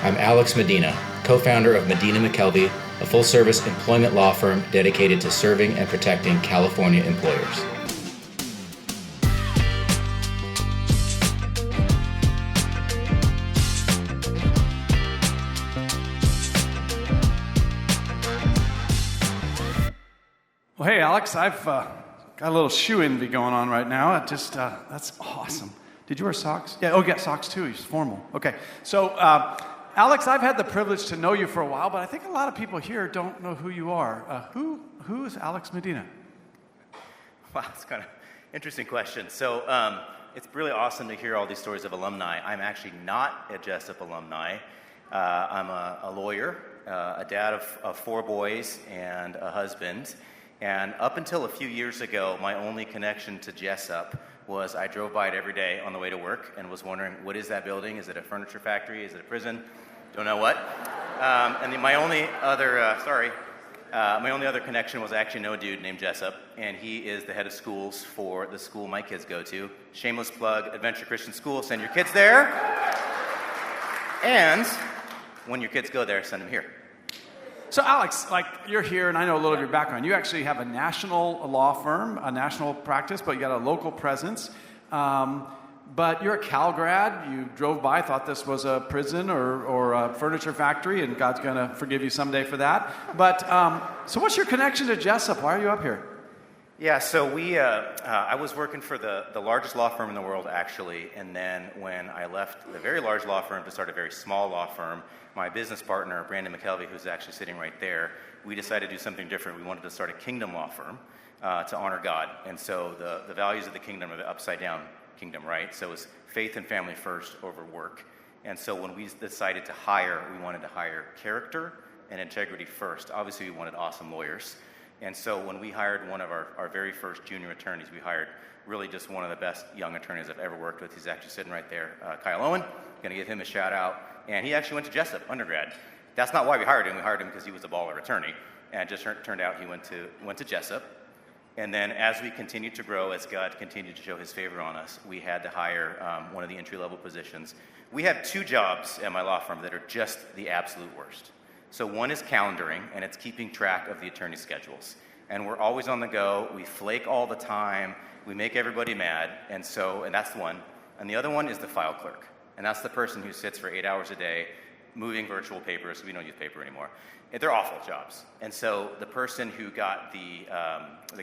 I'm Alex Medina, co-founder of Medina McKelvey, a full-service employment law firm dedicated to serving and protecting California employers. Well, hey, Alex, I've got a little shoe envy going on right now. That's awesome. Did you wear socks? Yeah, socks too. He's formal. Okay, so Alex, I've had the privilege to know you for a while, but I think a lot of people here don't know who you are. Who is Alex Medina? Wow, that's kind of interesting question. So it's really awesome to hear all these stories of alumni. I'm actually not a Jessup alumni. I'm a lawyer, a dad of 4 boys, and a husband. And up until a few years ago, my only connection to Jessup was I drove by it every day on the way to work and was wondering, what is that building? Is it a furniture factory? Is it a prison? Don't know what. My only other connection was I actually know a dude named Jessup, and he is the head of schools for the school my kids go to. Shameless plug, Adventure Christian School. Send your kids there. And when your kids go there, send them here. So Alex, you're here, and I know a little of your background. You actually have a national law firm, a national practice, but you got a local presence. But you're a Cal grad. You drove by, thought this was a prison or a furniture factory, and God's going to forgive you someday for that. But so what's your connection to Jessup? Why are you up here? Yeah, so I was working for the largest law firm in the world, actually, and then when I left the very large law firm to start a very small law firm, my business partner, Brandon McKelvey, who's actually sitting right there, we decided to do something different. We wanted to start a kingdom law firm to honor God. And so the values of the kingdom are the upside-down kingdom, right? So it's faith and family first over work. And so when we decided to hire, we wanted to hire character and integrity first. Obviously, we wanted awesome lawyers. And so when we hired one of our very first junior attorneys, we hired really just one of the best young attorneys I've ever worked with. He's actually sitting right there, Kyle Owen. Going to give him a shout out. And he actually went to Jessup undergrad. That's not why we hired him. We hired him because he was a baller attorney. And it just turned out he went to Jessup. And then as we continued to grow, as God continued to show his favor on us, we had to hire one of the entry-level positions. We have 2 jobs at my law firm that are just the absolute worst. So one is calendaring, and it's keeping track of the attorney schedules. And we're always on the go. We flake all the time. We make everybody mad. And that's one. And the other one is the file clerk. And that's the person who sits for 8 hours a day moving virtual papers. We don't use paper anymore. They're awful jobs. And so the person who got the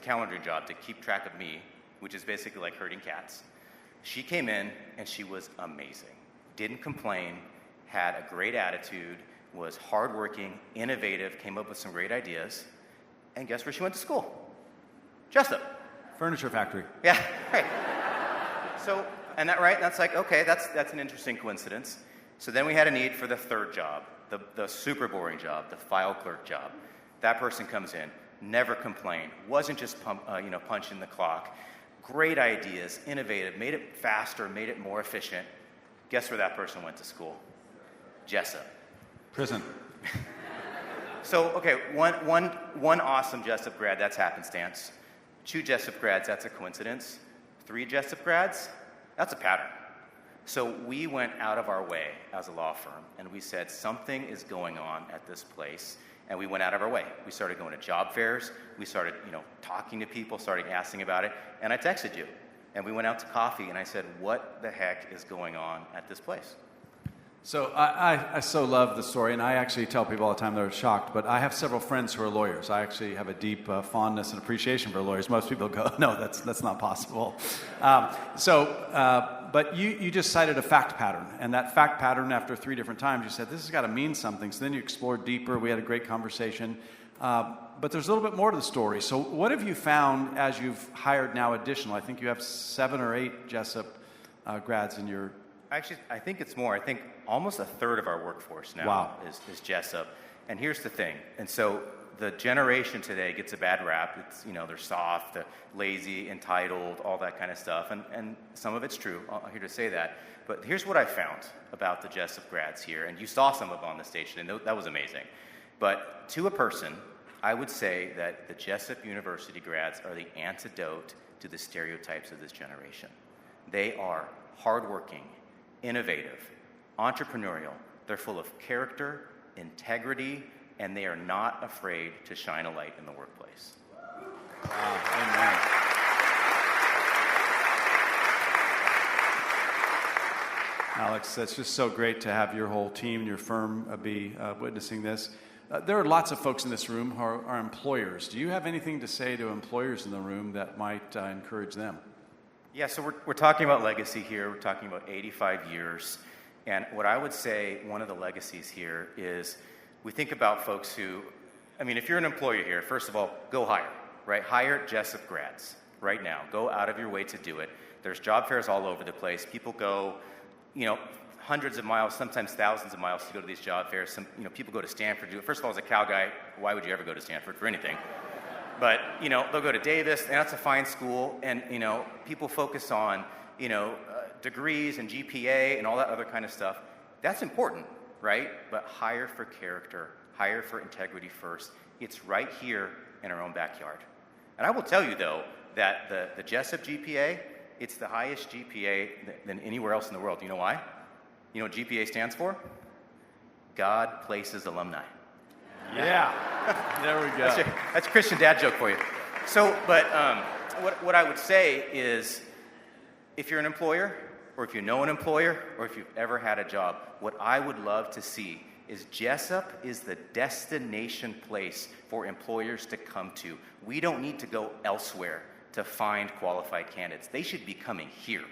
calendaring job to keep track of me, which is basically like herding cats, she came in and she was amazing. Didn't complain, had a great attitude, was hardworking, innovative, came up with some great ideas. And guess where she went to school? Jessup. Furniture factory. Yeah, right. So, and that's like, okay, that's an interesting coincidence. So then we had a need for the 3rd job, the super boring job, the file clerk job. That person comes in, never complained, wasn't just punching the clock. Great ideas, innovative, made it faster, made it more efficient. Guess where that person went to school? Jessup. Prison. So, okay, one awesome Jessup grad, that's happenstance. 2 Jessup grads, that's a coincidence. 3 Jessup grads, that's a pattern. So we went out of our way as a law firm, and we said something is going on at this place, and we went out of our way. We started going to job fairs. We started, talking to people, started asking about it, and I texted you. And we went out to coffee, and I said, what the heck is going on at this place? So I so love the story, and I actually tell people all the time they're shocked, but I have several friends who are lawyers. I actually have a deep fondness and appreciation for lawyers. Most people go, no, that's not possible. But you just cited a fact pattern, and that fact pattern, after 3 different times, you said, this has got to mean something. So then you explored deeper. We had a great conversation. But there's a little bit more to the story. So what have you found as you've hired now additional? I think you have 7 or 8 Jessup grads in your... Actually, I think it's more. I think almost a third of our workforce now is Jessup. And here's the thing. And so the generation today gets a bad rap. It's, they're soft, they're lazy, entitled, all that kind of stuff. And some of it's true. I'm here to say that. But here's what I found about the Jessup grads here. And you saw some of them on the station, and that was amazing. But to a person, I would say that the Jessup University grads are the antidote to the stereotypes of this generation. They are hardworking, innovative, entrepreneurial, They're full of character, integrity, and they are not afraid to shine a light in the workplace. Amen. Alex, that's just so great to have your whole team and your firm be witnessing this. There are lots of folks in this room who are employers. Do you have anything to say to employers in the room that might encourage them? Yeah, so we're talking about legacy here. We're talking about 85 years. And what I would say, one of the legacies here is we think about folks who, I mean, if you're an employer here, first of all, go hire, right? Hire Jessup grads right now. Go out of your way to do it. There's job fairs all over the place. People go, hundreds of miles, sometimes thousands of miles to go to these job fairs. Some, people go to Stanford to do it. First of all, as a Cal guy, why would you ever go to Stanford for anything? But, they'll go to Davis, and that's a fine school, and, people focus on, degrees and GPA and all that other kind of stuff. That's important, right? But hire for character, hire for integrity first. It's right here in our own backyard. And I will tell you, though, that the Jessup GPA, it's the highest GPA than anywhere else in the world. You know why? You know what GPA stands for? God Places Alumni. Yeah. There we go. That's a Christian dad joke for you. So, but what I would say is, if you're an employer, or if you know an employer, or if you've ever had a job, what I would love to see is Jessup is the destination place for employers to come to. We don't need to go elsewhere to find qualified candidates. They should be coming here.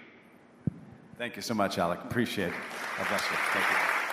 Thank you so much, Alec. Appreciate it. God bless you. Thank you.